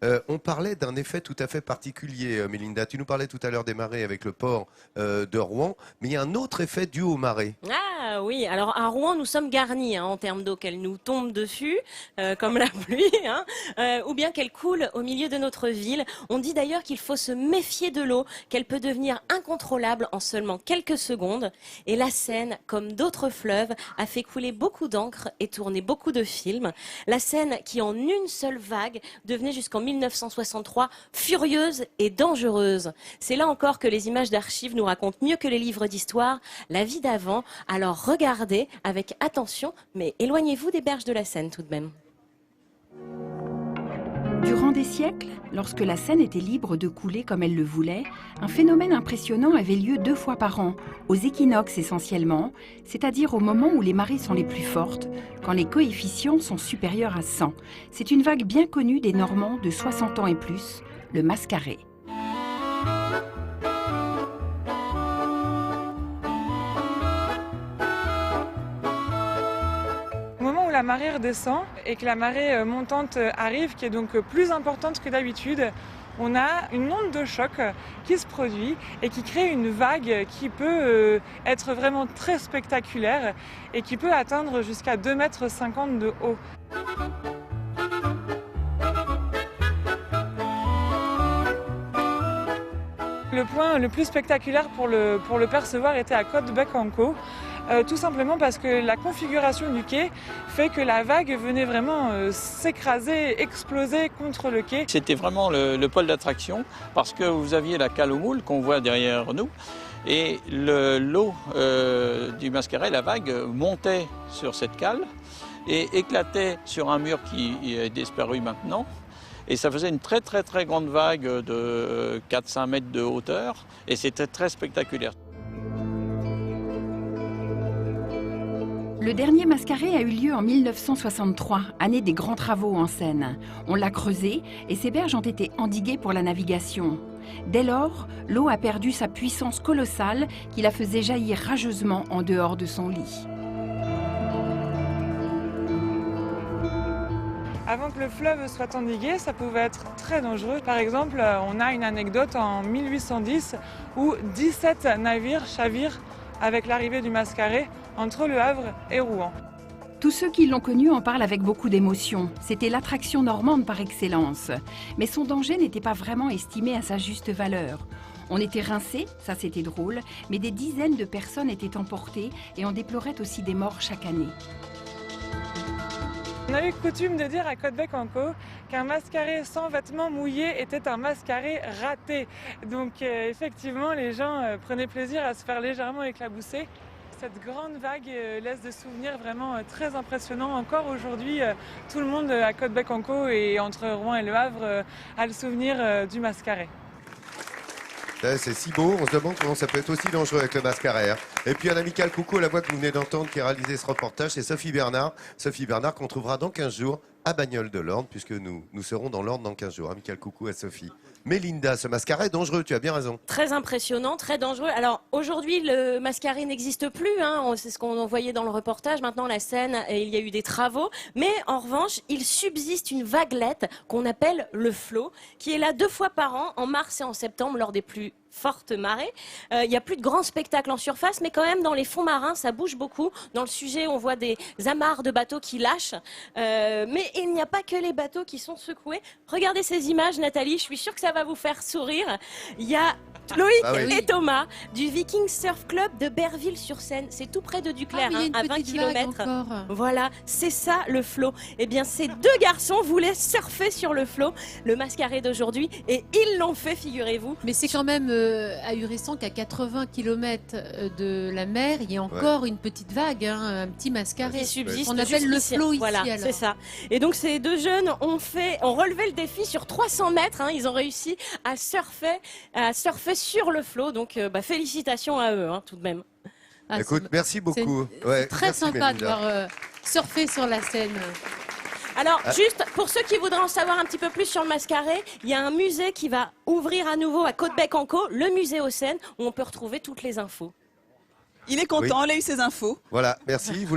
On parlait d'un effet tout à fait particulier, Mélinda. Tu nous parlais tout à l'heure des marées avec le port de Rouen, mais il y a un autre effet dû aux marées. Ah oui, alors à Rouen, nous sommes garnis en termes d'eau, qu'elle nous tombe dessus, comme la pluie, ou bien qu'elle coule au milieu de notre ville. On dit d'ailleurs qu'il faut se méfier de l'eau, qu'elle peut devenir incontrôlable en seulement quelques secondes. Et la Seine, comme d'autres fleuves, a fait couler beaucoup d'encre et tourner beaucoup de films. La Seine qui, en une seule vague, devenait jusqu'en 1963 furieuse et dangereuse. C'est là encore que les images d'archives nous racontent mieux que les livres d'histoire la vie d'avant. Alors regardez avec attention, mais éloignez-vous des berges de la Seine tout de même. Durant des siècles, lorsque la Seine était libre de couler comme elle le voulait, un phénomène impressionnant avait lieu 2 fois par an, aux équinoxes essentiellement, c'est-à-dire au moment où les marées sont les plus fortes, quand les coefficients sont supérieurs à 100. C'est une vague bien connue des Normands de 60 ans et plus, le Mascaret. Au moment où la marée redescend et que la marée montante arrive, qui est donc plus importante que d'habitude, on a une onde de choc qui se produit et qui crée une vague qui peut être vraiment très spectaculaire et qui peut atteindre jusqu'à 2,50 m de haut. Le point le plus spectaculaire pour le percevoir était à Côte-Bec-en-Caux. Tout simplement parce que la configuration du quai fait que la vague venait vraiment s'écraser, exploser contre le quai. C'était vraiment le pôle d'attraction parce que vous aviez la cale aux moules qu'on voit derrière nous et l'eau du Mascaret, la vague, montait sur cette cale et éclatait sur un mur qui est disparu maintenant. Et ça faisait une très grande vague de 4-5 mètres de hauteur et c'était très spectaculaire. Le dernier Mascaret a eu lieu en 1963, année des grands travaux en Seine. On l'a creusé et ses berges ont été endiguées pour la navigation. Dès lors, l'eau a perdu sa puissance colossale qui la faisait jaillir rageusement en dehors de son lit. Avant que le fleuve soit endigué, ça pouvait être très dangereux. Par exemple, on a une anecdote en 1810 où 17 navires chavirent avec l'arrivée du Mascaret entre Le Havre et Rouen. Tous ceux qui l'ont connu en parlent avec beaucoup d'émotion. C'était l'attraction normande par excellence. Mais son danger n'était pas vraiment estimé à sa juste valeur. On était rincés, ça c'était drôle, mais des dizaines de personnes étaient emportées et on déplorait aussi des morts chaque année. On a eu coutume de dire à Côte-Bec-en-Caux qu'un Mascaret sans vêtements mouillés était un Mascaret raté. Donc effectivement, les gens prenaient plaisir à se faire légèrement éclabousser. Cette grande vague laisse des souvenirs vraiment très impressionnants. Encore aujourd'hui, tout le monde à Côte-Bec-en-Caux et entre Rouen et Le Havre a le souvenir du Mascaret. C'est si beau, on se demande comment ça peut être aussi dangereux avec le Mascaret. Et puis un amical coucou à la voix que vous venez d'entendre qui a réalisé ce reportage, c'est Sophie Bernard. Sophie Bernard qu'on trouvera dans 15 jours à Bagnoles de l'Orne, puisque nous serons dans l'Orne dans 15 jours. Amical coucou à Sophie. Mélinda, ce Mascaret est dangereux, tu as bien raison. Très impressionnant, très dangereux. Alors aujourd'hui, le Mascaret n'existe plus, c'est ce qu'on voyait dans le reportage. Maintenant, la Seine, il y a eu des travaux. Mais en revanche, il subsiste une vaguelette qu'on appelle le flot, qui est là 2 fois par an, en mars et en septembre, lors des plus fortes marées. Il n'y a plus de grands spectacles en surface, mais quand même dans les fonds marins, ça bouge beaucoup. Dans le sujet, on voit des amarres de bateaux qui lâchent. Mais il n'y a pas que les bateaux qui sont secoués. Regardez ces images, Nathalie, je suis sûre que ça va vous faire sourire. Il y a Loïc et Thomas du Viking Surf Club de Berville-sur-Seine. C'est tout près de Duclair, à 20 km. Voilà, c'est ça le flot. Eh bien, ces 2 garçons voulaient surfer sur le flot, le Mascaret d'aujourd'hui, et ils l'ont fait, figurez-vous. Mais c'est quand même ahurissant qu'à 80 km de la mer, il y ait encore une petite vague, un petit Mascaret. Qui subsiste. On appelle le flot ici. Voilà, c'est ça. Et donc ces 2 jeunes ont relevé le défi sur 300 mètres. Ils ont réussi à surfer sur le flot. Donc félicitations à eux, tout de même. Écoute, merci beaucoup. C'est très sympa de voir surfer sur la Seine. Alors, juste pour ceux qui voudraient en savoir un petit peu plus sur le Mascaret, il y a un musée qui va ouvrir à nouveau à Côte-Bec-en-Caux, le musée aux Seines, où on peut retrouver toutes les infos. Il est content, il a eu ses infos. Voilà, merci. Vous